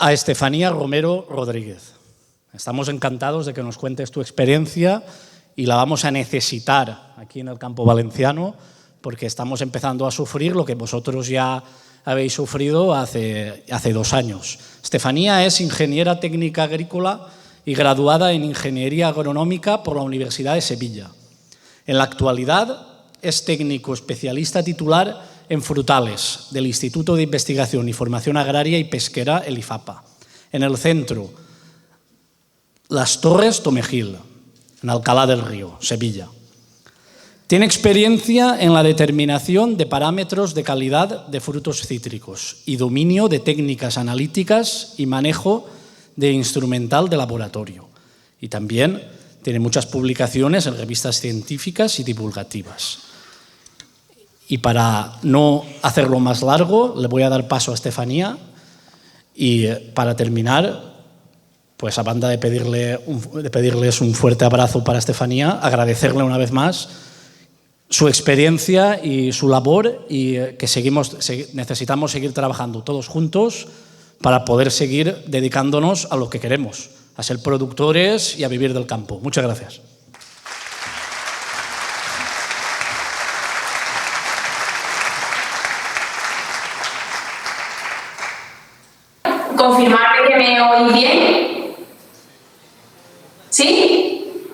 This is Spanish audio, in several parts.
a Estefanía Romero Rodríguez. Estamos encantados de que nos cuentes tu experiencia y la vamos a necesitar aquí en el campo valenciano porque estamos empezando a sufrir lo que vosotros ya habéis sufrido hace 2 años. Estefanía es ingeniera técnica agrícola y graduada en Ingeniería Agronómica por la Universidad de Sevilla. En la actualidad es técnico especialista titular en frutales del Instituto de Investigación y Formación Agraria y Pesquera, el IFAPA, en el centro Las Torres Tomejil, en Alcalá del Río, Sevilla. Tiene experiencia en la determinación de parámetros de calidad de frutos cítricos y dominio de técnicas analíticas y manejo de instrumental de laboratorio. Y también tiene muchas publicaciones en revistas científicas y divulgativas. Y para no hacerlo más largo, le voy a dar paso a Estefanía y para terminar, pues a banda de pedirles un fuerte abrazo para Estefanía, agradecerle una vez más su experiencia y su labor y que necesitamos seguir trabajando todos juntos para poder seguir dedicándonos a lo que queremos, a ser productores y a vivir del campo. Muchas gracias. Confirmarme que me oís bien. ¿Sí?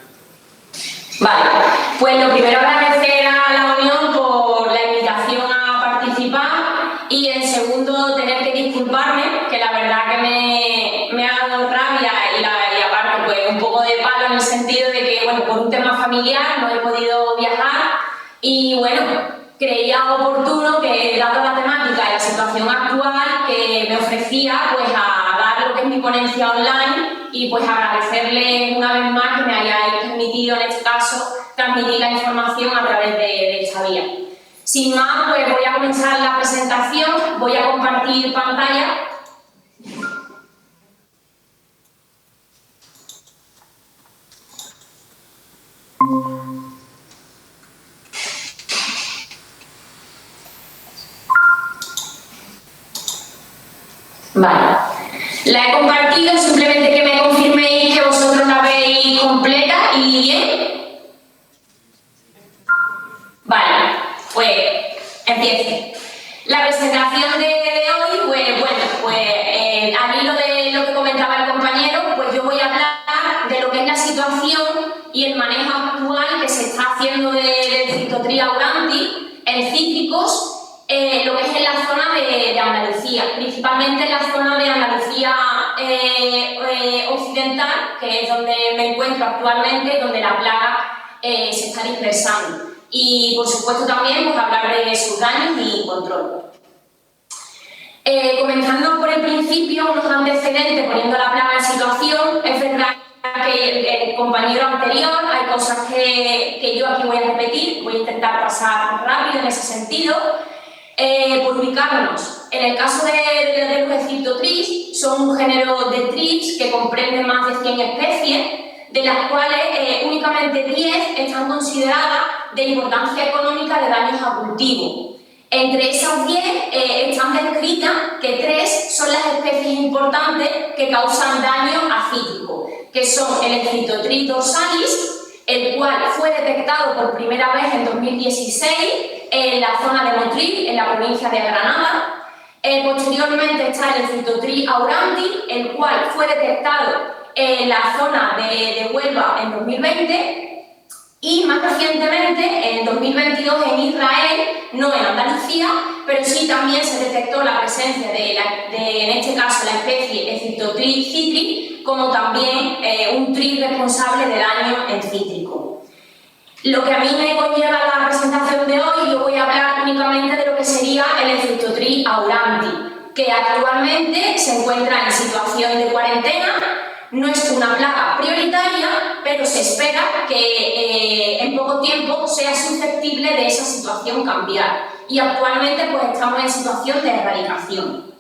Vale. Pues lo primero agradecer a la Unión por la invitación a participar y en segundo tener que disculparme, que la verdad que me ha dado rabia y aparte pues un poco de palo en el sentido de que, bueno, por un tema familiar no he podido viajar y bueno, creía oportuno que, dada la temática y la situación actual, que me ofrecía pues a dar lo que es mi ponencia online y pues agradecerle una vez más que me hayáis permitido en este caso transmitir la información a través de esta vía. Sin más, pues voy a comenzar la presentación, voy a compartir pantalla. Vale, la he compartido, simplemente que me confirméis que vosotros la veis completa y bien. Vale, pues empiezo. La presentación de hoy, pues bueno, al hilo de lo que comentaba el compañero, pues yo voy a hablar de lo que es la situación y el manejo actual que se está haciendo del Phytophthora auranti en cítricos, lo que es en la zona de Andalucía, principalmente en la zona de Andalucía occidental, que es donde me encuentro actualmente, donde la plaga se está dispersando. Y por supuesto también pues, hablar de sus daños y control. Comenzando por el principio, unos antecedentes poniendo la plaga en situación, es verdad que el compañero anterior hay cosas que yo aquí voy a repetir, voy a intentar pasar rápido en ese sentido. Por ubicarnos, en el caso de los Phytophthora, son un género de trips que comprende más de 100 especies, de las cuales únicamente 10 están consideradas de importancia económica de daños a cultivo. Entre esas 10 están descritas que 3 son las especies importantes que causan daño a cítricos, que son el Phytophthora dorsalis, el cual fue detectado por primera vez en 2016 en la zona de Motril, en la provincia de Granada. Posteriormente está el Phytophthora auranti, el cual fue detectado en la zona de Huelva en 2020 y más recientemente, en 2022, en Israel, no en Andalucía, pero sí también se detectó la presencia en este caso, la especie Phytophthora citri, como también un trip responsable de daño en cítrico. Lo que a mí me conlleva la presentación de hoy, yo voy a hablar únicamente de lo que sería el Phytophthora auranti, que actualmente se encuentra en situación de cuarentena. No es una plaga prioritaria, pero se espera que en poco tiempo sea susceptible de esa situación cambiar. Y actualmente pues estamos en situación de erradicación.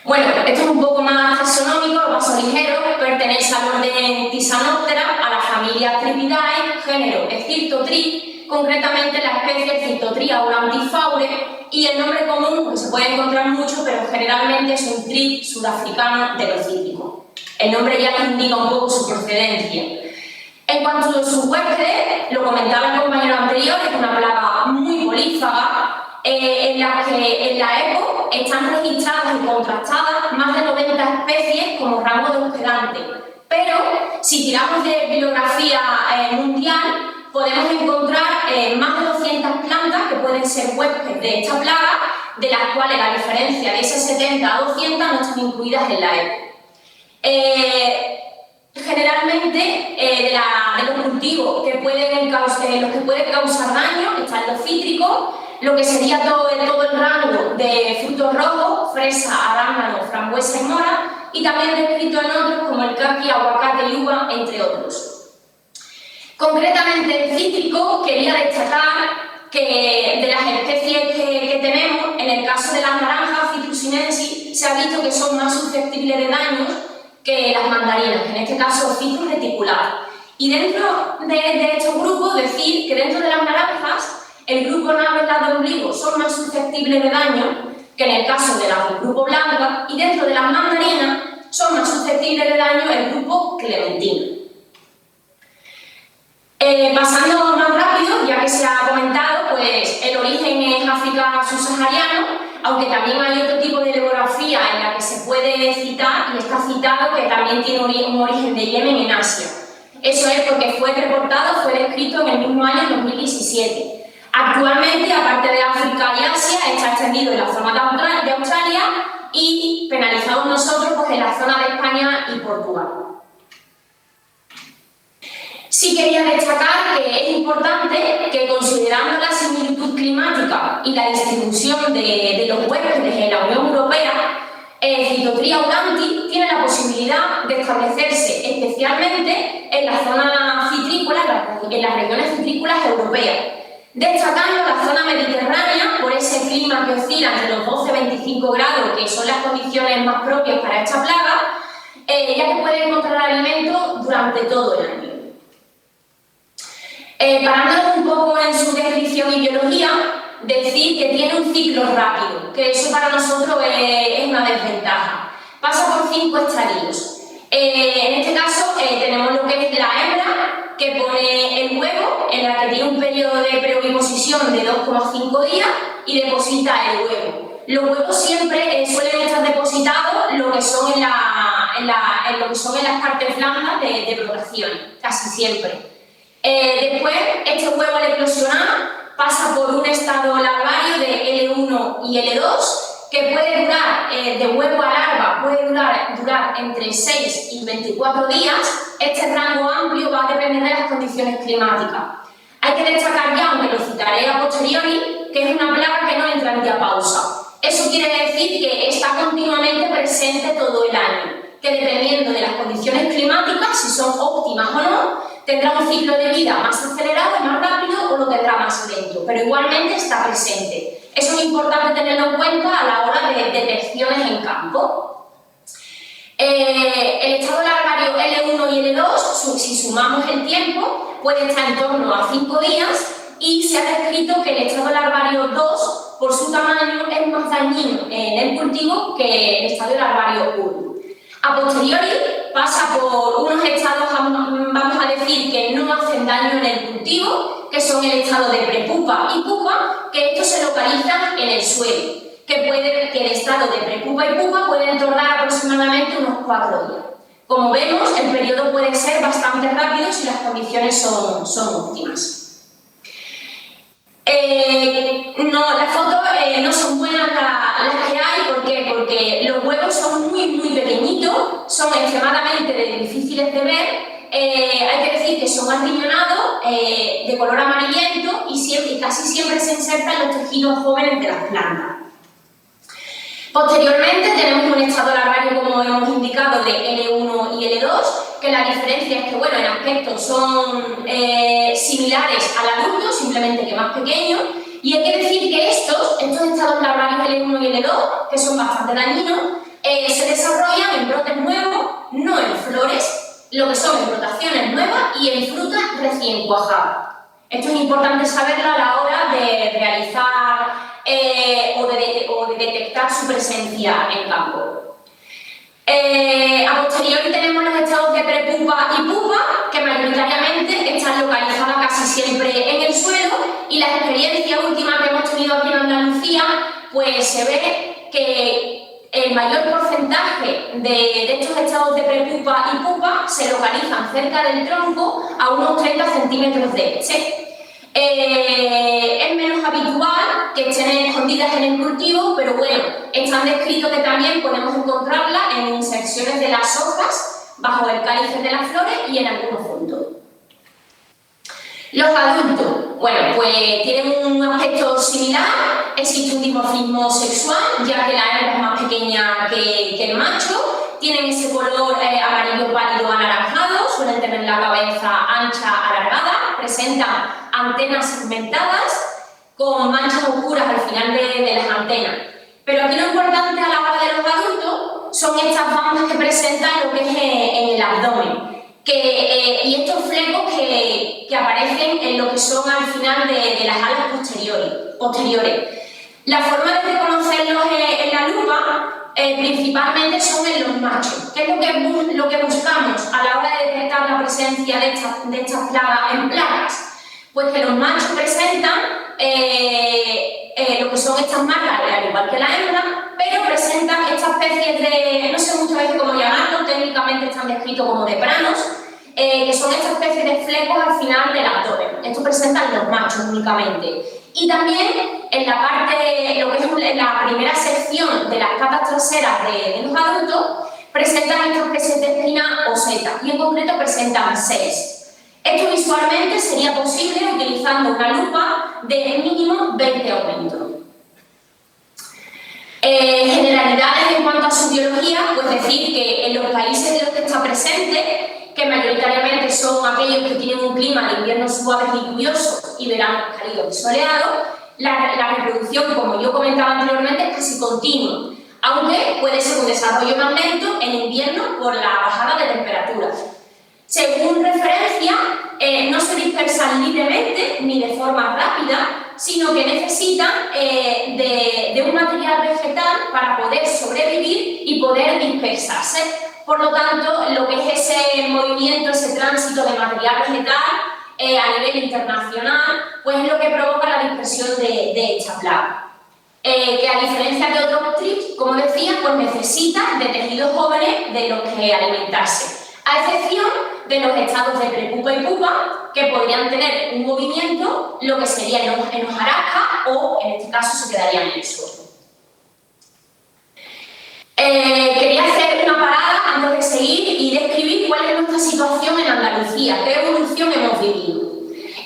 Bueno, esto es un poco más taxonómico, lo paso ligero, pertenece al orden Tisanoptera, a la familia Thripidae, género Phytophthora, concretamente la especie Phytophthora aurantifaure, y el nombre común que se puede encontrar mucho, pero generalmente es un trit sudafricano de los cítricos. El nombre ya nos indica un poco su procedencia. En cuanto a sus huéspedes, lo comentaba el compañero anterior, es una plaga muy polífaga, en la que en la EPO están registradas y contrastadas más de 90 especies como rango de hospedante. Pero si tiramos de bibliografía mundial, podemos encontrar más de 200 plantas que pueden ser huéspedes de esta plaga, de las cuales la diferencia de esas 70 a 200 no están incluidas en la EPO. Generalmente, de los cultivos que pueden causar daño están los cítricos, lo que sería todo el rango de frutos rojos, fresa, arándano, frambuesa y mora, y también descrito en otros como el caqui, aguacate y uva, entre otros. Concretamente, el cítrico quería destacar que de las especies que tenemos, en el caso de las naranjas Citrusinensis, se ha visto que son más susceptibles de daños que las mandarinas, que en este caso Citrus reticulata. Y dentro de estos grupos, decir que dentro de las naranjas, el grupo naves de ombligo son más susceptibles de daño que en el caso de las del grupo blanca, y dentro de las mandarinas son más susceptibles de daño el grupo clementina. Pasando más rápido, ya que se ha comentado, pues el origen es África subsahariano, aunque también hay otro tipo de demografía en la que se puede citar, y está citado que también tiene un origen de Yemen en Asia. Eso es porque fue descrito en el mismo año 2017. Actualmente, aparte de África y Asia, está extendido en la zona de Australia y penalizados nosotros pues, en la zona de España y Portugal. Sí quería destacar que es importante que, considerando la similitud climática y la distribución de los huéspedes en la Unión Europea, Phytotria auranti tiene la posibilidad de establecerse especialmente en la zona citrícola, en las regiones citrícolas europeas, destacando la zona mediterránea por ese clima que oscila entre los 12 y 25 grados, que son las condiciones más propias para esta plaga, ya que puede encontrar alimento durante todo el año. Parándonos un poco en su descripción y biología, decir que tiene un ciclo rápido, que eso para nosotros es una desventaja. Pasa por 5 estadios. En este caso tenemos lo que es la hembra, que pone el huevo, en la que tiene un periodo de preoviposición de 2,5 días y deposita el huevo. Los huevos siempre suelen estar depositados lo que son en las partes blandas de flotación, casi siempre. Después, este huevo al eclosionar pasa por un estado larvario de L1 y L2, que puede durar, de huevo a larva, puede durar entre 6 y 24 días. Este rango amplio va a depender de las condiciones climáticas. Hay que destacar ya, aunque lo citaré a posteriori, que es una plaga que no entra en diapausa. Eso quiere decir que está continuamente presente todo el año, que dependiendo de las condiciones climáticas, si son óptimas o no, tendrá un ciclo de vida más acelerado, más rápido o lo tendrá más lento, pero igualmente está presente. Eso es importante tenerlo en cuenta a la hora de detecciones en campo. El estado larvario L1 y L2, si sumamos el tiempo, puede estar en torno a 5 días y se ha descrito que el estado larvario 2, por su tamaño, es más dañino en el cultivo que el estado larvario 1. A posteriori pasa por unos estados, vamos a decir, que no hacen daño en el cultivo, que son el estado de prepupa y pupa, que estos se localizan en el suelo, que el estado de prepupa y pupa pueden tardar aproximadamente unos 4 días. Como vemos, el periodo puede ser bastante rápido si las condiciones son óptimas. Las fotos no son buenas las que hay, ¿por qué? Porque los huevos son muy pequeñitos, son extremadamente difíciles de ver, hay que decir que son arriñonados, de color amarillento y casi siempre se insertan los tejidos jóvenes de las plantas. Posteriormente tenemos un estado larvario, como hemos indicado, de L1 y L2, que la diferencia es que, bueno, en aspecto son similares al adulto, simplemente que más pequeños, y hay que decir que estos estados larvarios L1 y L2, que son bastante dañinos, se desarrollan en brotes nuevos, no en flores, lo que son en brotaciones nuevas y en frutas recién cuajadas. Esto es importante saberlo a la hora de realizar o de detectar su presencia en campo. A posteriori tenemos los estados de prepupa y pupa, que mayoritariamente están localizadas casi siempre en el suelo, y la experiencia última que hemos tenido aquí en Andalucía, pues se ve que el mayor porcentaje de estos estados de prepupa y pupa se localizan cerca del tronco, a unos 30 centímetros de este. Es menos habitual que estén escondidas en el cultivo, pero bueno, están descritos que también podemos encontrarlas en inserciones de las hojas, bajo el cáliz de las flores y en algunos puntos. Los adultos, bueno, pues tienen un aspecto similar, existe un dimorfismo sexual, ya que la hembra es más pequeña que el macho, tienen ese color amarillo pálido anaranjado, suelen tener la cabeza ancha, alargada, presentan antenas segmentadas con manchas oscuras al final de las antenas. Pero aquí lo importante a la hora de los adultos son estas bandas que presentan lo que es en el abdomen, y estos flecos que aparecen en lo que son al final de las alas posteriores. La forma de reconocerlos en la lupa principalmente son en los machos. ¿Qué es lo que buscamos a la hora de detectar la presencia de estas plagas en plagas? Pues que los machos presentan lo que son estas marcas, al igual que la hembra, pero presentan estas especies de, no sé muchas veces cómo llamarlo, técnicamente están descritos como de pranos, que son estas especies de flecos al final del abdomen. Esto presentan los machos únicamente. Y también en la parte, lo que es en la primera sección de las patas traseras de los adultos, presentan estas especies de espina o seta, y en concreto presentan 6. Esto visualmente sería posible utilizando una lupa de mínimo 20 aumentos. Generalidades en cuanto a su biología, pues decir que en los países en los que está presente, que mayoritariamente son aquellos que tienen un clima de invierno suaves y lluviosos y veranos cálidos y soleados, la reproducción, como yo comentaba anteriormente, es casi continua, aunque puede ser un desarrollo más lento en invierno por la bajada de temperaturas. Según referencia, no se dispersan libremente ni de forma rápida, sino que necesitan de un material vegetal para poder sobrevivir y poder dispersarse. Por lo tanto, lo que es ese movimiento, ese tránsito de material vegetal a nivel internacional, pues es lo que provoca la dispersión de esta plaga. Que a diferencia de otros trips, como decía, pues necesitan de tejidos jóvenes de los que alimentarse, a excepción de los estados de prepupa y pupa, que podrían tener un movimiento, lo que sería en hojarasca, o en este caso se quedarían en el suelo. Quería hacer una parada antes de seguir y describir cuál es nuestra situación en Andalucía, qué evolución hemos vivido.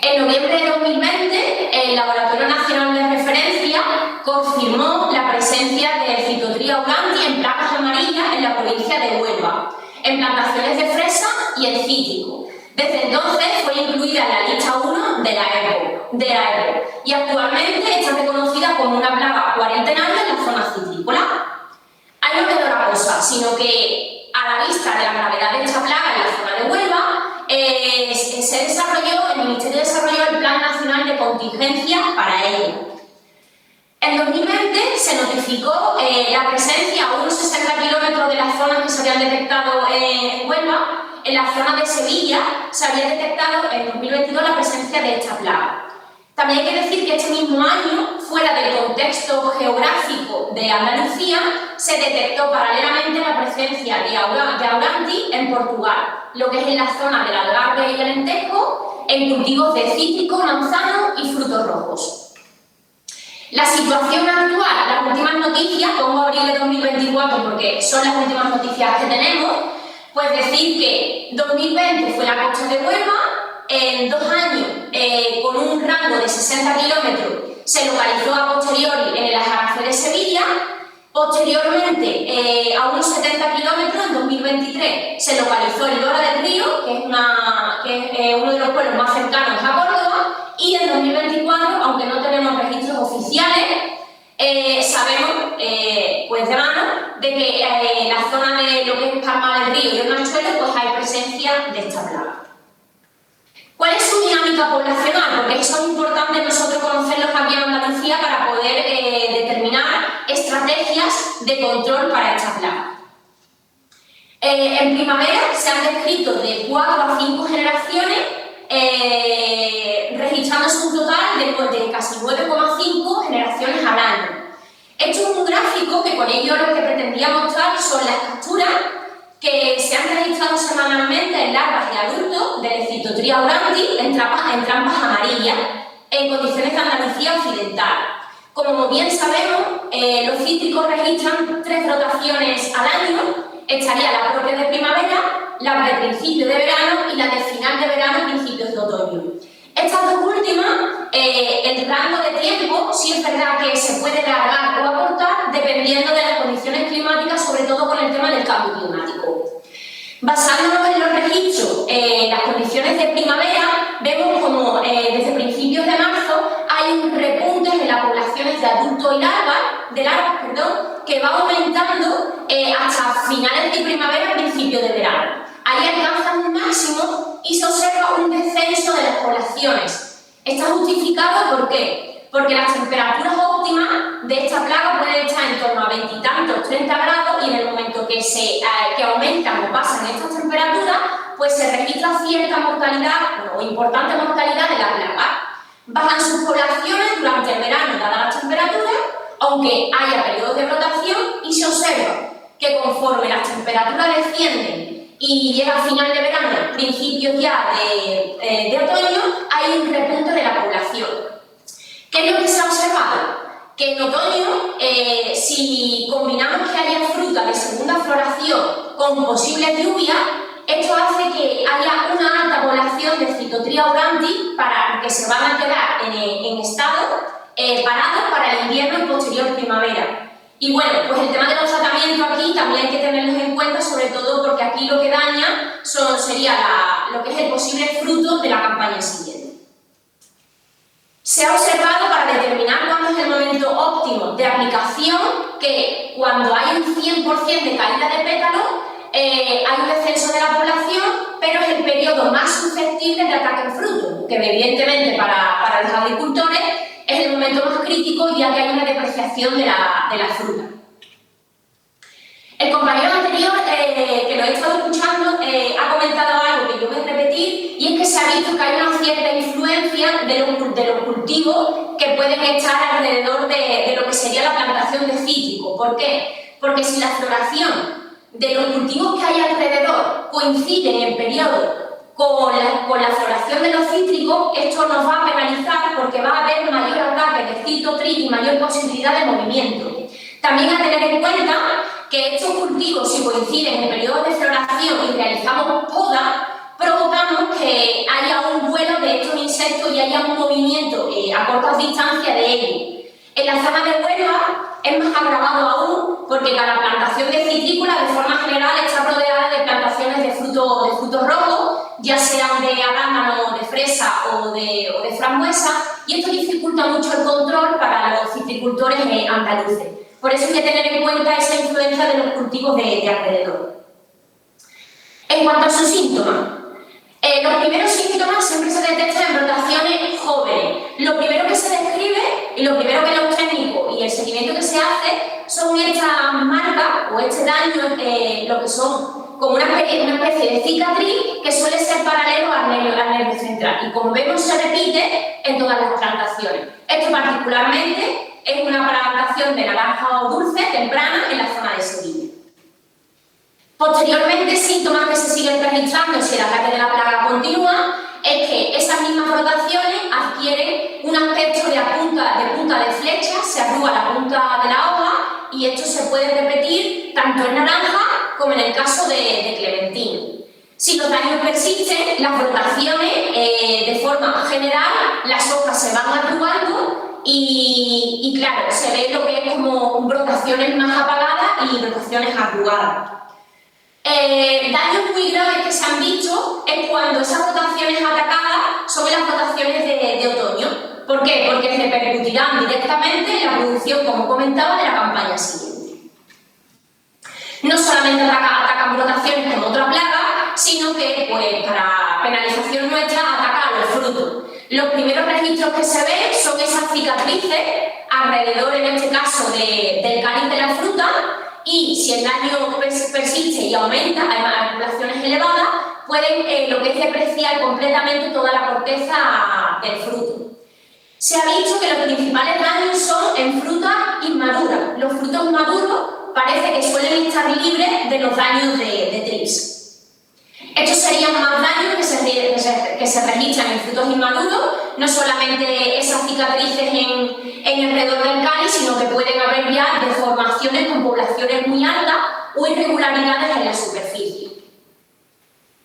En noviembre de 2020, el Laboratorio Nacional de Referencia confirmó la presencia de Phytotria auranti en placas amarillas en la provincia de Huelva, en plantaciones de fresa y en cítrico. Desde entonces fue incluida en la lista 1 de la EPO, y actualmente está reconocida como una plaga cuarentenaria en la zona citrícola. Ahí no quedó la cosa, sino que a la vista de la gravedad de esta plaga en la zona de Huelva, el Ministerio desarrolló el Plan Nacional de Contingencia para ella. En 2020 se notificó la presencia a unos 60 kilómetros de las zonas que se habían detectado en Huelva. En la zona de Sevilla se había detectado en 2022 la presencia de esta plaga. También hay que decir que este mismo año, fuera del contexto geográfico de Andalucía, se detectó paralelamente la presencia de auranti en Portugal, lo que es en la zona del Algarve y el Alentejo, en cultivos de cítrico, manzano y frutos rojos. La situación actual, las últimas noticias, pongo abril de 2024 porque son las últimas noticias que tenemos, pues decir que 2020 fue la costa de Huelva. En 2 años, con un rango de 60 kilómetros, se localizó a posteriori en el Aljarafe de Sevilla. Posteriormente, a unos 70 kilómetros, en 2023, se localizó en Lora del Río, que es uno de los pueblos más cercanos a Córdoba, y en 2024, aunque no tenemos registros oficiales, sabemos, pues de mano, de que en la zona de lo que es Palma del Río y el Manchuelo, pues hay presencia de esta plaga. ¿Cuál es su dinámica poblacional? Porque eso es importante nosotros conocerlos aquí en Andalucía para poder determinar estrategias estrategias de control para esta plaga. En primavera se han descrito de 4 a 5 generaciones, registrándose un total de casi 9,5 generaciones al año. Esto es un gráfico que con ello lo que pretendía mostrar son las capturas que se han registrado semanalmente en larvas de adultos del Citotria aurantis en trampas amarillas en condiciones de Andalucía occidental. Como bien sabemos, los cítricos registran 3 brotaciones al año. Estaría la propia de primavera, la de principio de verano y la de final de verano, principios de otoño. Estas dos últimas, el rango de tiempo sí es verdad que se puede alargar o acortar dependiendo de las condiciones climáticas, sobre todo con el tema del cambio climático. Basándonos en los registros, las condiciones de primavera, vemos como desde principios de marzo hay un repunte en las poblaciones de adultos y larvas, que va aumentando hasta finales de primavera, principios de verano. Ahí alcanzan un máximo y se observa un descenso de las poblaciones. Está justificado, ¿por qué? Porque las temperaturas óptimas de esta plaga pueden estar en torno a 20 y tantos, 30 grados, y en el momento que aumentan o pasan estas temperaturas, pues se registra cierta mortalidad o importante mortalidad de la plaga. Bajan sus poblaciones durante el verano, dadas las temperaturas, aunque haya periodos de brotación, y se observa que conforme las temperaturas descienden y llega a final de verano, principios ya de otoño, hay un repunte de la población. ¿Qué es lo que se ha observado? Que en otoño, si combinamos que haya fruta de segunda floración con posibles lluvias, esto hace que haya una alta población de Citotria aurantis que se van a quedar en estado parados para el invierno y posterior primavera. Y bueno, pues el tema de los tratamientos aquí también hay que tenerlos en cuenta, sobre todo porque aquí lo que daña sería lo que es el posible fruto de la campaña siguiente. Se ha observado para determinar cuándo es el momento óptimo de aplicación que cuando hay un 100% de caída de pétalos hay un descenso de la población, pero es el periodo más susceptible de ataque en fruto, que evidentemente para los agricultores es el momento más crítico, ya que hay una depreciación de la fruta. El compañero anterior, que lo he estado escuchando, ha comentado algo que yo voy a repetir, y es que se ha visto que hay una cierta influencia de los cultivos que pueden estar alrededor de lo que sería la plantación de cítrico. ¿Por qué? Porque si la floración de los cultivos que hay alrededor coinciden en periodo con la floración de los cítricos, esto nos va a penalizar porque va a haber mayor ataque de citotris y mayor posibilidad de movimiento. También a tener en cuenta que estos cultivos, si coinciden en periodos de floración y realizamos poda, provocamos que haya un vuelo de estos insectos y haya un movimiento a cortas distancias de ellos. En la zona de Huelva es más agravado aún porque cada plantación de citrícula de forma general está rodeada de plantaciones de frutos rojos, ya sean de arándano, de fresa o de frambuesa, y esto dificulta mucho el control para los citricultores andaluces. Por eso hay que tener en cuenta esa influencia de los cultivos de alrededor. En cuanto a sus síntomas, los primeros síntomas siempre se detectan en brotaciones jóvenes. Lo primero que se describe y lo primero que los técnicos y el seguimiento que se hace son estas marcas o este daño, lo que son como una especie de cicatriz que suele ser paralelo al nervio central, y como vemos se repite en todas las plantaciones. Esto particularmente es una plantación de naranja o dulce temprana en la zona de Sevilla. Posteriormente, síntomas que se siguen registrando si el ataque de la plaga continúa es que esas mismas brotaciones adquieren un aspecto de punta de flecha, se arruga la punta de la hoja, y esto se puede repetir tanto en naranja como en el caso de clementina. Si los daños persisten, las brotaciones, de forma general, las hojas se van arrugando y claro, se ve lo que es como brotaciones más apagadas y brotaciones arrugadas. Daños muy graves que se han visto es cuando esas brotaciones atacadas son las brotaciones de otoño. ¿Por qué? Porque repercutirán directamente en la producción, como comentaba, de la campaña siguiente. No solamente atacan brotaciones como otra plaga, sino que, pues, para penalización nuestra, atacan los frutos. Los primeros registros que se ven son esas cicatrices alrededor, en este caso, del cáliz de la fruta, y si el daño persiste y aumenta, además a poblaciones elevadas, pueden lo que es depreciar completamente toda la corteza del fruto. Se ha visto que los principales daños son en frutas inmaduras. Los frutos maduros parece que suelen estar libres de los daños de trips. Estos serían más daños que se registran en frutos inmaduros, no solamente esas cicatrices en alrededor del cáliz, sino que pueden haber ya deformaciones con poblaciones muy altas o irregularidades en la superficie.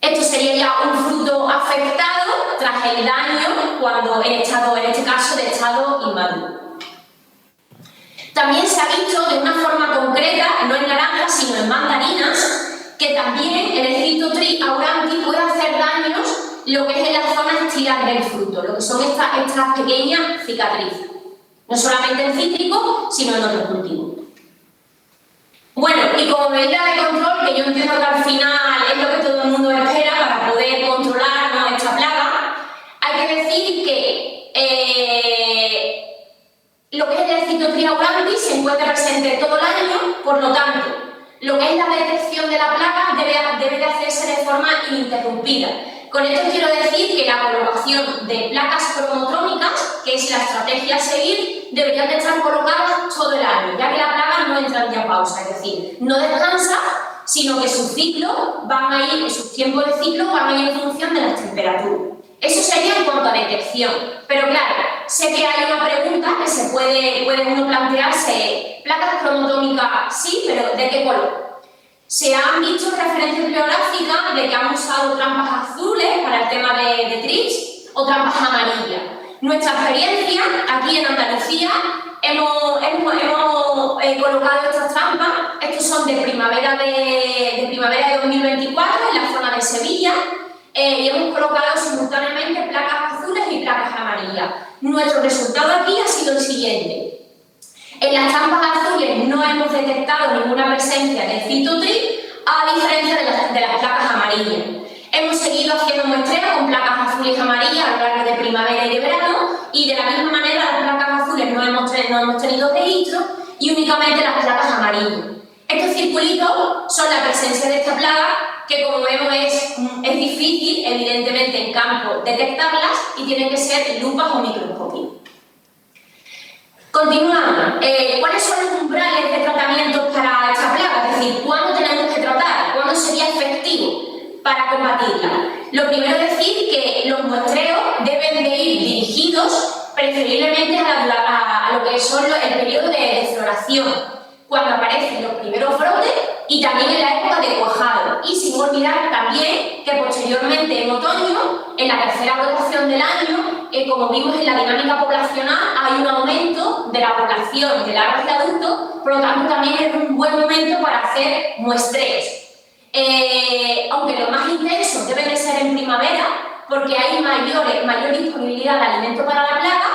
Esto sería ya un fruto afectado tras el daño cuando en este caso de estado inmaduro. También se ha visto de una forma concreta, no en naranjas sino en mandarinas, que también el Cryptotrip auranti puede hacer daños lo que es en las zonas estiladas del fruto, lo que son estas pequeñas cicatrices, no solamente en cítricos, sino en otros cultivos. Bueno, y como medida de control, que yo entiendo que al final es lo que todo el mundo espera para poder controlar, ¿no?, esta plaga, hay que decir que lo que es el Cryptotrip auranti se encuentra presente todo el año, por lo tanto, lo que es la detección de la plaga debe de hacerse de forma ininterrumpida. Con esto quiero decir que la colocación de placas cromotrónicas, que es la estrategia a seguir, deberían de estar colocadas todo el año, ya que la plaga no entra en diapausa, es decir, no descansa, sino que sus tiempos de ciclo van a ir en función de las temperaturas. Eso sería en cuanto a detección. Pero claro, sé que hay una pregunta que se puede uno plantearse: placas cromotrónicas sí, pero ¿de qué color? Se han visto referencias bibliográficas de que han usado trampas azules para el tema de trips o trampas amarillas. Nuestra experiencia aquí en Andalucía, hemos colocado estas trampas. Estos son de primavera de 2024 en la zona de Sevilla. Y hemos colocado simultáneamente placas azules y placas amarillas. Nuestro resultado aquí ha sido el siguiente. En las trampas azules no hemos detectado ninguna presencia del Cryptotrip, a diferencia de las placas amarillas. Hemos seguido haciendo muestreos con placas azules y amarillas a lo largo de primavera y de verano, y de la misma manera las placas azules no hemos tenido registro, y únicamente las placas amarillas. Estos circulitos son la presencia de esta plaga, que como vemos es difícil, evidentemente, en campo detectarlas, y tienen que ser lupas o microscopios. Continuando, ¿cuáles son los umbrales de tratamiento para esta plaga? Es decir, ¿cuándo tenemos que tratar? ¿Cuándo sería efectivo para combatirla? Lo primero es decir que los muestreos deben de ir dirigidos preferiblemente a lo que son el periodo de floración, cuando aparecen los primeros brotes, y también en la época de cuajado. Y sin olvidar también que posteriormente en otoño, en la tercera rotación del año, como vimos en la dinámica poblacional, hay un aumento de la población de larvas de adultos, por lo tanto también es un buen momento para hacer muestreos. Aunque los más intensos deben de ser en primavera, porque hay mayor disponibilidad de alimento para la plaga,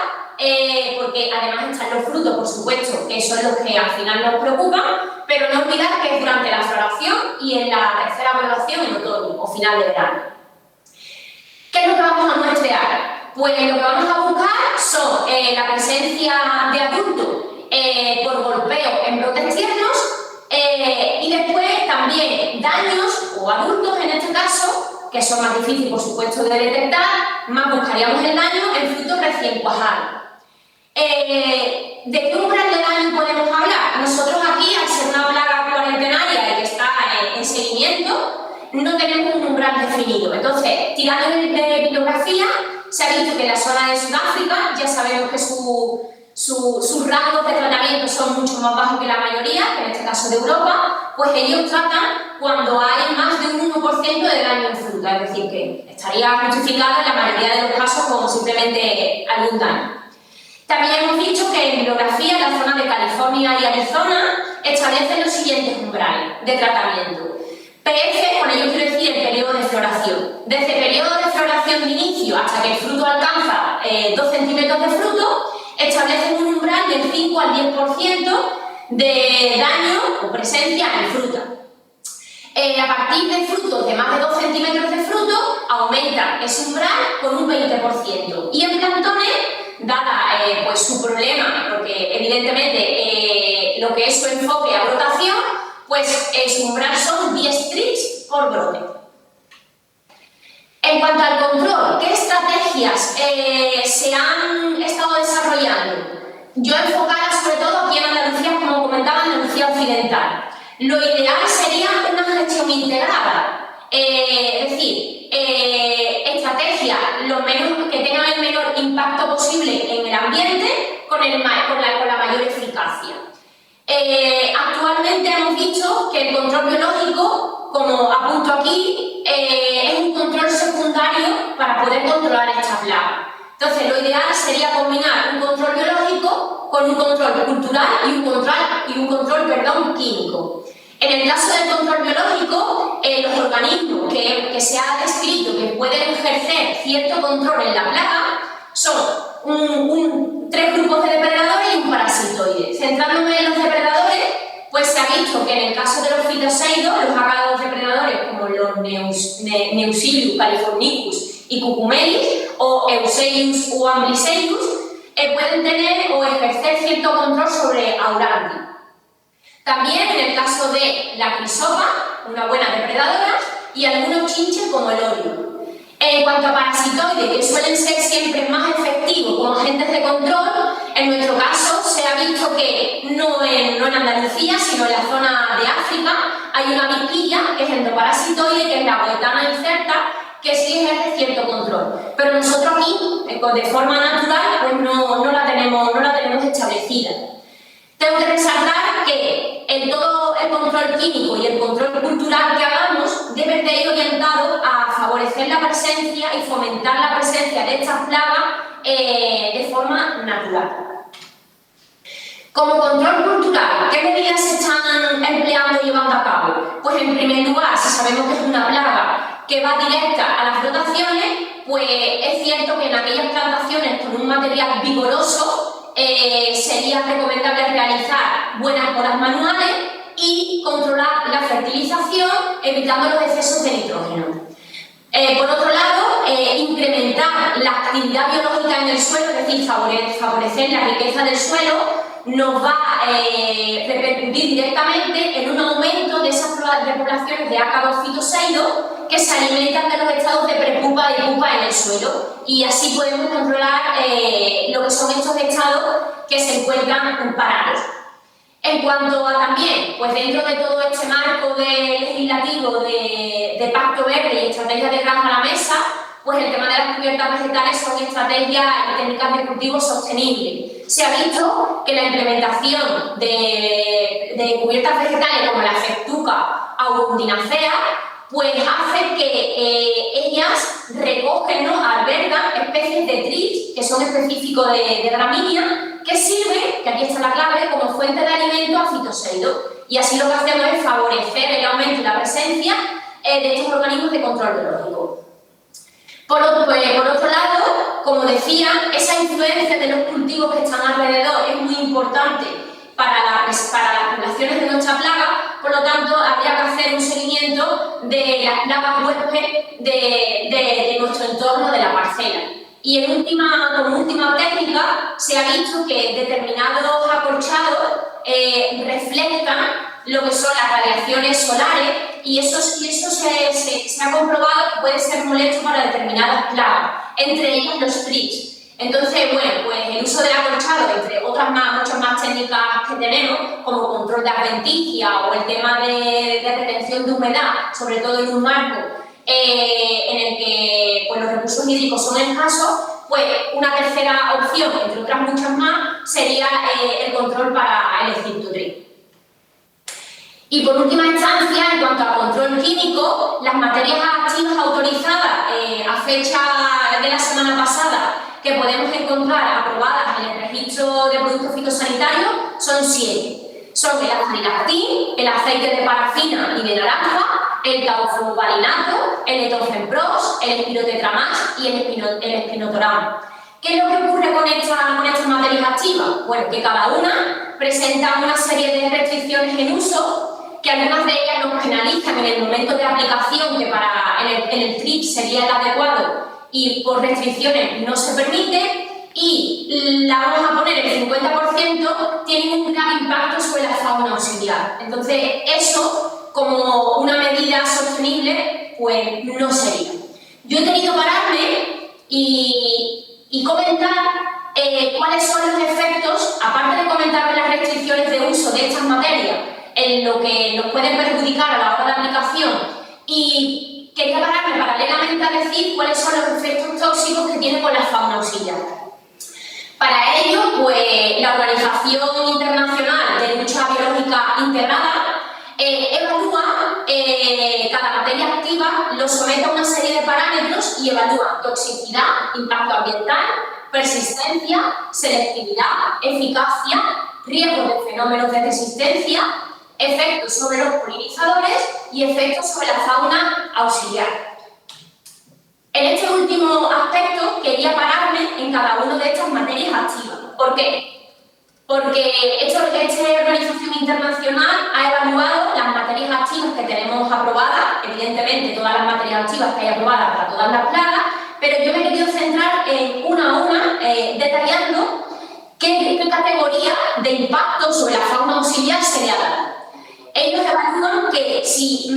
porque además están los frutos, por supuesto, que son los que al final nos preocupan, pero no olvidar que es durante la floración y en la tercera floración en otoño o final de verano. ¿Qué es lo que vamos a muestrear? Pues lo que vamos a buscar son la presencia de adultos por golpeo en brotes tiernos, y después también daños o adultos en este caso, que son más difíciles por supuesto de detectar, más buscaríamos el daño en frutos recién cuajados. ¿De qué umbral de daño podemos hablar? Nosotros aquí, al ser una plaga cuarentenaria y que está en seguimiento, no tenemos un umbral definido. Entonces, tirando de bibliografía, se ha visto que en la zona de Sudáfrica ya sabemos que sus rangos de tratamiento son mucho más bajos que la mayoría, que en este caso de Europa, pues ellos tratan cuando hay más de un 1% de daño en fruta, es decir, que estaría justificado en la mayoría de los casos como simplemente algún daño. También hemos dicho que en bibliografía, en la zona de California y Arizona, establecen los siguientes umbrales de tratamiento. PF, con ello quiero decir el periodo de floración. Desde el periodo de floración de inicio hasta que el fruto alcanza 2 centímetros de fruto, establecen un umbral del 5 al 10% de daño o presencia en fruta. A partir de frutos de más de 2 centímetros de fruto, aumenta ese umbral con un 20%. Y en plantones, dada pues, su problema, porque evidentemente, lo que es su enfoque a brotación, pues su umbral son 10 trips por brote. En cuanto al control, ¿qué estrategias se han estado desarrollando? Yo enfocara sobre todo aquí en Andalucía, como comentaba, Andalucía Occidental. Lo ideal sería una gestión integrada, es decir, estrategias que tengan el menor impacto posible en el ambiente con la mayor eficacia. Actualmente hemos visto que el control biológico, como apunto aquí, es un control secundario para poder controlar esta plaga. Entonces, lo ideal sería combinar un control biológico con un control cultural y un control químico. En el caso del control biológico, los organismos que se ha descrito que pueden ejercer cierto control en la plaga son 3 grupos de depredadores y un parasitoide. Centrándome en los depredadores, pues se ha visto que en el caso de los fitoseidos, los ácaros depredadores como los Neusilius californicus y Cucumelis o Euselius o Amblyseus pueden tener o ejercer cierto control sobre Auranthe. También en el caso de la crisopa, una buena depredadora, y algunos chinches como el orio. En cuanto a parasitoides, que suelen ser siempre más efectivos como agentes de control, en nuestro caso se ha visto que no en Andalucía, sino en la zona de África, hay una viquilla que es endoparasitoide, que es la Goetana incerta, que sí ejerce cierto control. Pero nosotros aquí, de forma natural, pues no la tenemos establecida. Tengo que resaltar que todo el control químico y el control cultural que hagamos debe de ir orientado a favorecer la presencia y fomentar la presencia de estas plagas de forma natural. Como control cultural, ¿qué medidas se están empleando y llevando a cabo? Pues en primer lugar, si sabemos que es una plaga que va directa a las flotaciones, pues es cierto que en aquellas plantaciones con un material vigoroso sería recomendable realizar buenas podas manuales y controlar la fertilización evitando los excesos de nitrógeno. Por otro lado, incrementar la actividad biológica en el suelo, es decir, favorecer la riqueza del suelo, nos va a repercutir directamente en un aumento de esas poblaciones de ácaros fitoseidos que se alimentan de los estados de prepupa y pupa en el suelo, y así podemos controlar lo que son estos estados que se encuentran parados. En cuanto a también, pues dentro de todo este marco legislativo de Pacto Verde y estrategias de granja a la mesa, pues el tema de las cubiertas vegetales son estrategias y técnicas de cultivo sostenibles. Se ha visto que la implementación de cubiertas vegetales como la Fectuca aurundinacea pues hace que ellas recogen, albergan especies de trips que son específicos de gramínea, que sirven, que aquí está la clave, como fuente de alimento a fitoseidos. Y así lo que hacemos es favorecer el aumento y la presencia de estos organismos de control biológico. Por otro lado, como decía, esa influencia de los cultivos que están alrededor es muy importante para las poblaciones de nuestra plaga, por lo tanto, habría que hacer un seguimiento de las plagas huéspedes de nuestro entorno, de la parcela. Y como última técnica, se ha visto que determinados acolchados reflejan lo que son las radiaciones solares, y eso se ha comprobado que puede ser molesto para determinadas plagas, entre ellas los trips. Entonces, bueno, pues el uso del acolchado, entre otras muchas más técnicas que tenemos, como control de adventicia o el tema de retención de humedad, sobre todo en un marco en el que pues, los recursos hídricos son escasos, pues una tercera opción, entre otras muchas más, sería el control para el Scintotri. Y por última instancia, en cuanto a control químico, las materias activas autorizadas a fecha de la semana pasada que podemos encontrar aprobadas en el registro de productos fitosanitarios son 7. Son el azanilactín, el aceite de parafina y de naranja, el taufovalinato, el etocenpros, el espirotetramas y el espinotoram. ¿Qué es lo que ocurre con estas materias activas? Bueno, que cada una presenta una serie de restricciones en uso, que algunas de ellas nos penalizan en el momento de aplicación, que en el TRIP sería el adecuado y por restricciones no se permite, y la vamos a poner el 50% tienen un grave impacto sobre la fauna auxiliar. Entonces, eso, como una medida sostenible, pues no sería. Yo he querido pararme y comentar cuáles son los efectos, aparte de comentar las restricciones de uso de estas materias, en lo que nos pueden perjudicar a la hora de aplicación, y quería pararme paralelamente a decir cuáles son los efectos tóxicos que tiene con la fauna auxiliar. Para ello, pues, la Organización Internacional de Lucha Biológica Integrada evalúa cada materia activa, lo somete a una serie de parámetros y evalúa toxicidad, impacto ambiental, persistencia, selectividad, eficacia, riesgo de fenómenos de resistencia, efectos sobre los polinizadores y efectos sobre la fauna auxiliar. En este último aspecto quería pararme en cada una de estas materias activas. ¿Por qué? Porque esta organización internacional ha evaluado las materias activas que tenemos aprobadas, evidentemente todas las materias activas que hay aprobadas para todas las plagas, pero yo me he querido centrar en una a una, detallando qué categoría de impacto sobre la fauna auxiliar se le ha dado. Ellos evalúan que si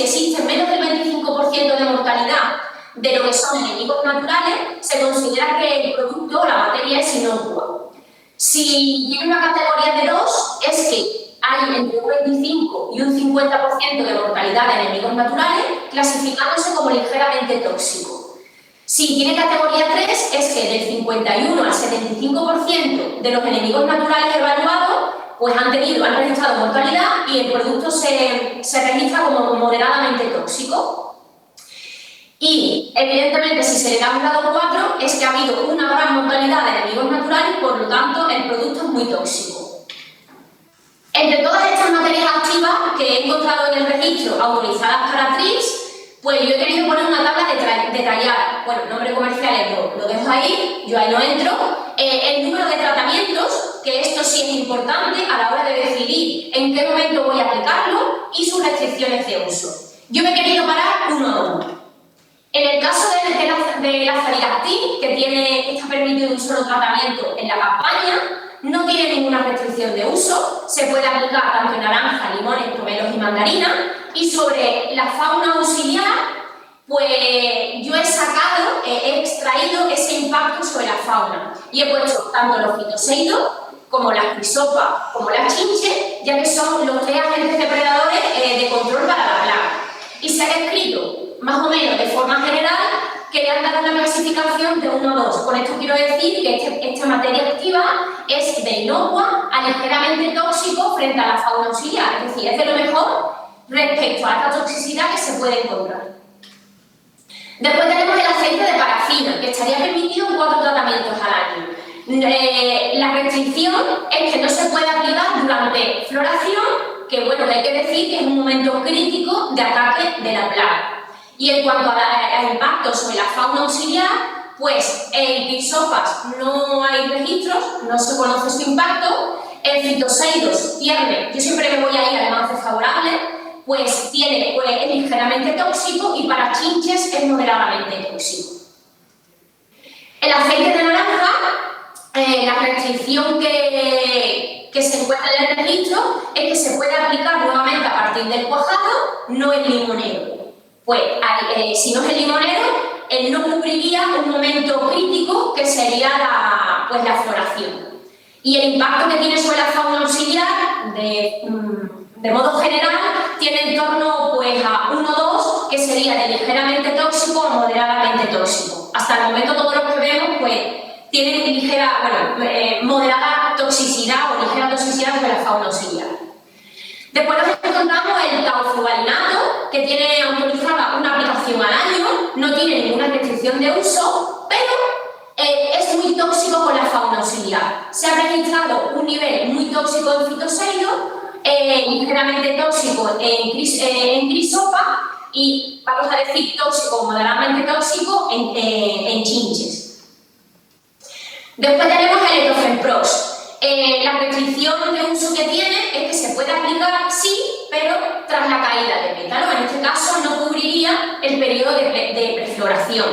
existe menos del 25% de mortalidad de lo que son enemigos naturales, se considera que el producto o la materia es inocua. Si tiene una categoría de 2, es que hay entre un 25 y un 50% de mortalidad de enemigos naturales, clasificándose como ligeramente tóxico. Si tiene categoría 3, es que del 51 al 75% de los enemigos naturales evaluados pues han registrado mortalidad y el producto se registra como moderadamente tóxico. Y, evidentemente, si se le da un grado 4, es que ha habido una gran mortalidad de enemigos naturales y, por lo tanto, el producto es muy tóxico. Entre todas estas materias activas que he encontrado en el registro autorizadas para TRIPS, pues yo he querido poner una tabla detallada. Bueno, nombre comercial lo dejo ahí, yo ahí no entro. El número de tratamientos, que esto sí es importante a la hora de decidir en qué momento voy a aplicarlo, y sus restricciones de uso. Yo me he querido parar uno a uno. En el caso de la Azadilactin, que está permitido un solo tratamiento en la campaña, no tiene ninguna restricción de uso, se puede aplicar tanto en naranja, limones, pomelos y mandarinas. Y sobre la fauna auxiliar, pues yo he extraído ese impacto sobre la fauna y he puesto tanto los fitoseidos como las crisopas, como las chinches, ya que son los 3 agentes depredadores de control para la plaga. Y se ha descrito, más o menos de forma general, que le han dado una clasificación de 1 a 2. Con esto quiero decir que esta materia activa es de inocua a ligeramente tóxico frente a la fauna auxiliar, es decir, es de lo mejor respecto a la toxicidad que se puede encontrar. Después tenemos el aceite de parafina, que estaría permitido en 4 tratamientos al año. La restricción es que no se puede aplicar durante floración, que bueno, que hay que decir que es un momento crítico de ataque de la plaga. Y en cuanto al impacto sobre la fauna auxiliar, pues en crisopas no hay registros, no se conoce su impacto. En fitoseidos, cierne, yo siempre me voy a ir al más desfavorable, pues es ligeramente tóxico, y para chinches es moderadamente tóxico. El aceite de naranja, la restricción que se encuentra en el registro es que se puede aplicar nuevamente a partir del cuajado, no el limonero. Pues si no es el limonero, él no cubriría un momento crítico que sería la floración. Y el impacto que tiene sobre la fauna auxiliar, de modo general, tiene en torno pues, a 1 o 2, que sería de ligeramente tóxico a moderadamente tóxico. Hasta el momento todo lo que vemos pues, tiene moderada toxicidad o ligera toxicidad sobre la fauna auxiliar. Después nos encontramos el taufluvalinato, que tiene autorizada una aplicación al año, no tiene ninguna restricción de uso, pero es muy tóxico con la fauna auxiliar. Se ha registrado un nivel muy tóxico en fitoseidos, ligeramente tóxico en crisopa y, vamos a decir, tóxico, moderadamente tóxico en chinches. Después tenemos el Etofenpros. La restricción de uso que tiene es que se puede aplicar, sí, pero tras la caída del pétalo. En este caso no cubriría el periodo de prefloración.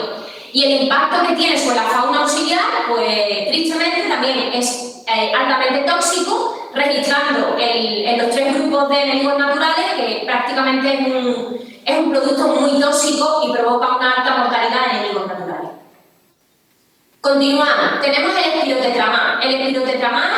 Y el impacto que tiene sobre la fauna auxiliar, pues tristemente también es altamente tóxico, registrando en los 3 grupos de enemigos naturales que prácticamente es un producto muy tóxico y provoca una alta mortalidad de enemigos naturales. Continuamos. Tenemos el espirotetramán. El espirotetramán,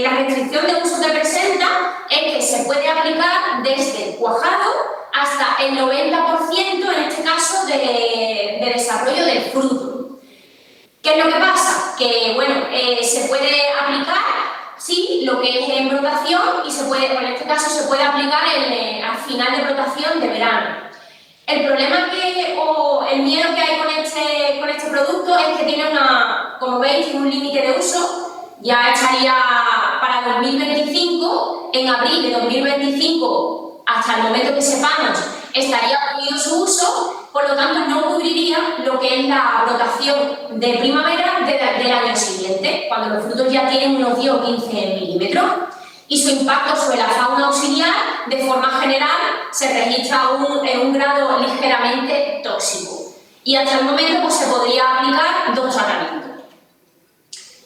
la restricción de uso que presenta es que se puede aplicar desde el cuajado hasta el 90% en este caso de desarrollo del fruto. ¿Qué es lo que pasa? Que, bueno, se puede aplicar, sí, lo que es en brotación y en este caso se puede aplicar al final de brotación de verano. El problema o el miedo que hay con este producto es que tiene como veis, tiene un límite de uso, ya estaría para 2025, en abril de 2025, hasta el momento que sepamos, estaría prohibido su uso, por lo tanto no cubriría lo que es la brotación de primavera del año siguiente, cuando los frutos ya tienen unos 10 o 15 milímetros. Y su impacto sobre la fauna auxiliar, de forma general, se registra en un grado ligeramente tóxico. Y hasta el momento pues, se podría aplicar 2 tratamientos.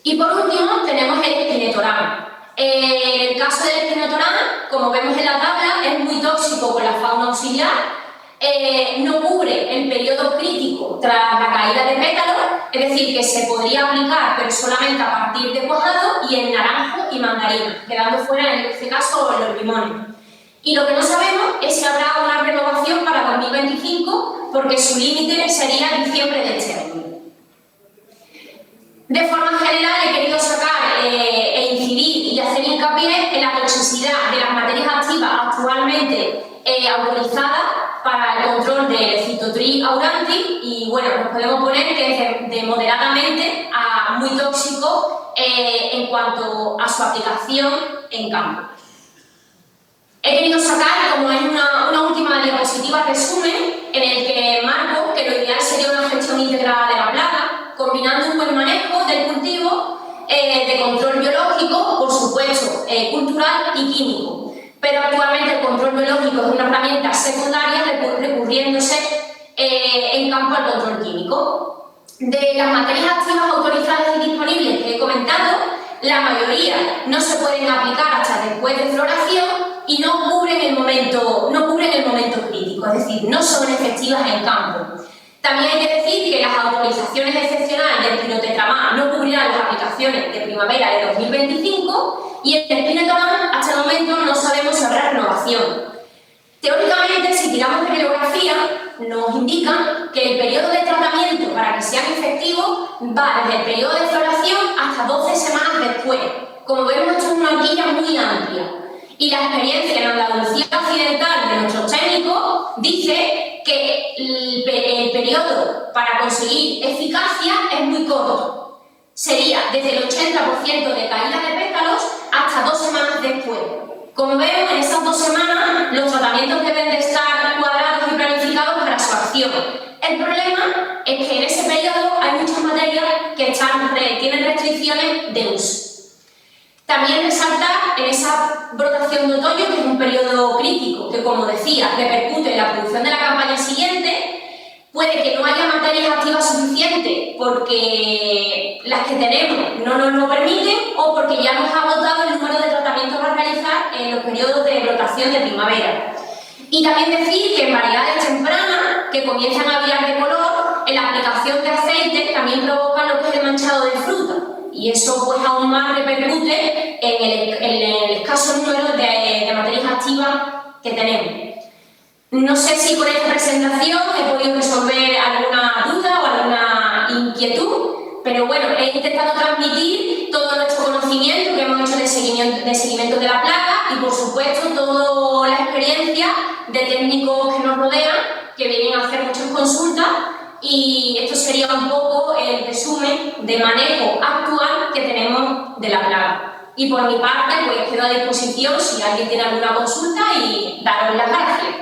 Y por último, tenemos el espinetorán. En el caso del espinetorán, como vemos en la tabla, es muy tóxico con la fauna auxiliar. No cubre el periodo crítico tras la caída de pétalos, es decir, que se podría aplicar pero solamente a partir de cuajado y en naranjo y mandarina, quedando fuera en este caso los limones. Y lo que no sabemos es si habrá una renovación para 2025 porque su límite sería diciembre de este año. De forma general he querido sacar e incidir y hacer hincapié en la toxicidad de las materias activas actualmente autorizadas para el control del Citotril aurantis y bueno, nos podemos poner que es de moderadamente a muy tóxico en cuanto a su aplicación en campo. He querido sacar, como es una última diapositiva resumen, en el que marco que lo ideal sería una gestión integrada de la plaga, combinando un buen manejo del cultivo, de control biológico, por supuesto, cultural y químico. Pero actualmente el control biológico es una herramienta secundaria recurriéndose en campo al control químico. De las materias activas autorizadas y disponibles que he comentado, la mayoría no se pueden aplicar hasta después de floración y no cubren el momento crítico, es decir, no son efectivas en campo. También hay que decir que las autorizaciones excepcionales del espirotetramán no cubrirán las aplicaciones de primavera de 2025 y el espirotetramán hasta el momento no sabemos si habrá renovación. Teóricamente, si tiramos de bibliografía, nos indican que el periodo de tratamiento para que sean efectivos va desde el periodo de floración hasta 12 semanas después. Como vemos, esto es una horquilla muy amplia. Y la experiencia en Andalucía Occidental de nuestros técnicos dice que el periodo para conseguir eficacia es muy corto. Sería desde el 80% de caída de pétalos hasta 2 semanas después. Como vemos, en esas 2 semanas los tratamientos deben de estar cuadrados y planificados para su acción. El problema es que en ese periodo hay muchas materias que tienen restricciones de uso. También resaltar en esa brotación de otoño, que es un periodo crítico, que como decía, repercute en la producción de la campaña siguiente, puede que no haya materias activas suficientes porque las que tenemos no nos lo permiten o porque ya nos ha agotado el número de tratamientos a realizar en los periodos de brotación de primavera. Y también decir que en variedades tempranas que comienzan a virar de color, en la aplicación de aceite también provocan lo que es el manchado de fruta. Y eso pues aún más repercute en el escaso número de materias activas que tenemos. No sé si con esta presentación he podido resolver alguna duda o alguna inquietud, pero bueno, he intentado transmitir todo nuestro conocimiento que hemos hecho de seguimiento de la plaga y por supuesto toda la experiencia de técnicos que nos rodean, que vienen a hacer muchas consultas. Y esto sería un poco el resumen de manejo actual que tenemos de la plaga. Y por mi parte, pues quedo a disposición si alguien tiene alguna consulta y daros las gracias.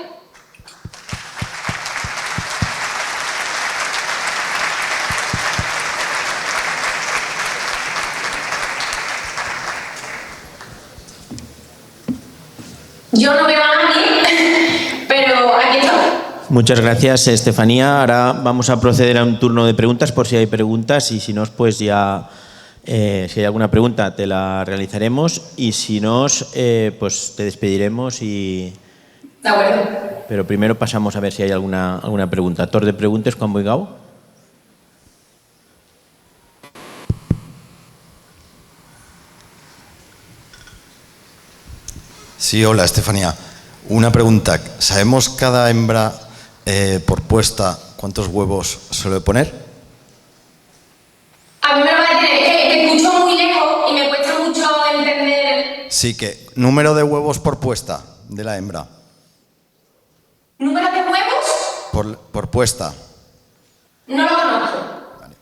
Yo no veo a nadie, pero aquí estamos. Muchas gracias, Estefanía. Ahora vamos a proceder a un turno de preguntas por si hay preguntas y si no, pues ya Si hay alguna pregunta te la realizaremos y si no, pues te despediremos y... De acuerdo. Pero primero pasamos a ver si hay alguna pregunta. Torre de preguntes, Juan Boigao. Sí, hola, Estefanía. Una pregunta. ¿Sabemos cada hembra por puesta cuántos huevos suele poner? A mí me lo va a decir, te escucho muy lejos y me cuesta mucho entender. Sí, que número de huevos por puesta de la hembra. ¿Número de huevos? Por puesta. No lo conozco. Vale.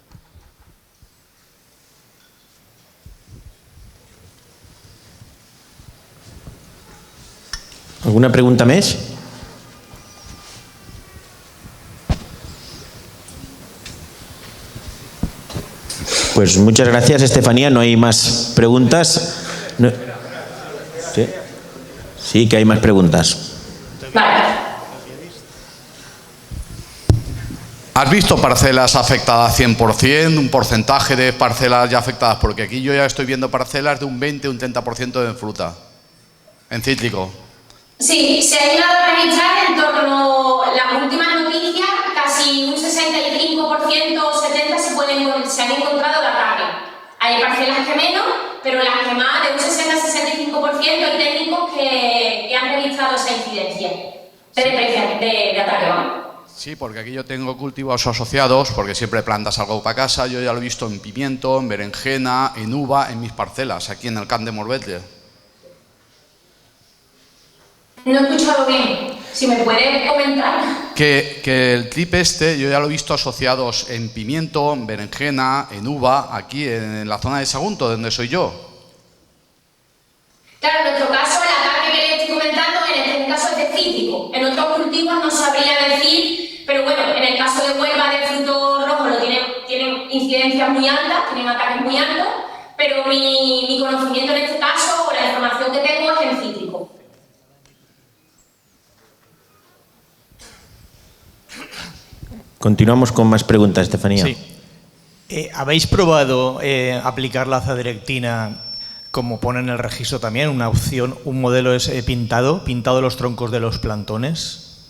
¿Alguna pregunta más? Pues muchas gracias, Estefanía. No hay más preguntas. No. ¿Sí? Sí, que hay más preguntas. Vale. ¿Has visto parcelas afectadas 100%, un porcentaje de parcelas ya afectadas? Porque aquí yo ya estoy viendo parcelas de un 20, un 30% en fruta, en cítrico. Sí, se ha llegado a registrar en torno a las últimas noticias, casi un 65% o 70% se han encontrado de ataque. Hay parcelas que menos, pero las que más, de un 60-65%, hay técnicos que han registrado esa incidencia de ataque, ¿vale? Sí, porque aquí yo tengo cultivos asociados, porque siempre plantas algo para casa. Yo ya lo he visto en pimiento, en berenjena, en uva, en mis parcelas, aquí en el Camp de Morbete. No he escuchado bien. Si me puedes comentar. Que el clip este yo ya lo he visto asociados en pimiento, en berenjena, en uva, aquí en la zona de Sagunto, donde soy yo. Claro, en nuestro caso, el ataque que le estoy comentando, en este caso es de cítrico. En otros cultivos no sabría decir, pero bueno, en el caso de Huelva de fruto rojo tienen incidencias muy altas, tienen ataques muy altos, pero mi conocimiento en este caso, o la información que tengo, es en cítrico. Continuamos con más preguntas, Estefanía. Sí. ¿Habéis probado aplicar la azadiractina, como pone en el registro también, una opción, un modelo es pintado los troncos de los plantones?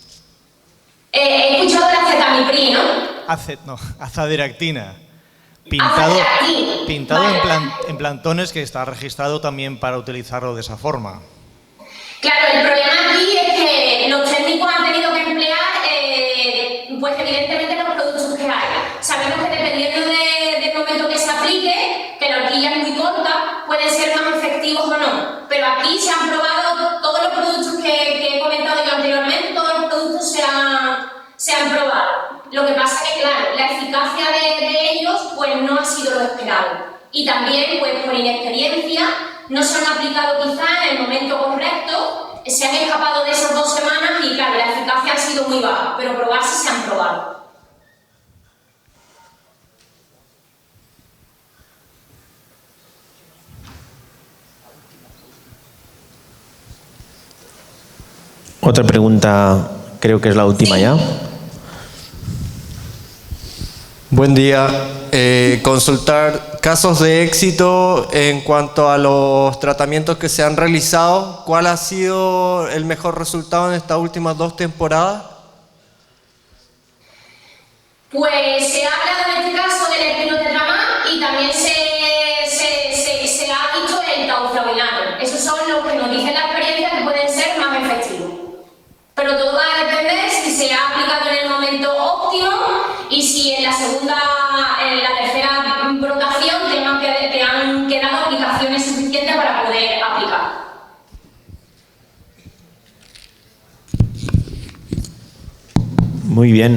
He escuchado la cetamiprid, ¿no? Azadiractina. Pintado Vale. en plantones, que está registrado también para utilizarlo de esa forma. Claro, el problema aquí es que los técnicos han tenido que emplear, pues evidentemente los productos que hay. Sabemos que dependiendo del momento que se aplique, que la horquilla es muy corta, pueden ser más efectivos o no. Pero aquí se han probado todos los productos que he comentado yo anteriormente, todos los productos se han probado. Lo que pasa es que, claro, la eficacia de ellos pues no ha sido lo esperado. Y también, pues por inexperiencia, no se han aplicado quizá en el momento correcto, se han escapado de esas 2 semanas y, claro, la eficacia ha sido muy baja, pero probarse se han probado. Otra pregunta, creo que es la última ya. Buen día. Consultar casos de éxito en cuanto a los tratamientos que se han realizado. ¿Cuál ha sido el mejor resultado en estas últimas 2 temporadas? Pues se ha hablado en este caso del espinotetramán y también se ha dicho el tauflavinato. Esos son los que nos dicen la experiencia que pueden ser más efectivos. Pero todo va a depender si se ha aplicado en el momento óptimo y si en la tercera brotación te han quedado aplicaciones suficientes para poder aplicar. Muy bien.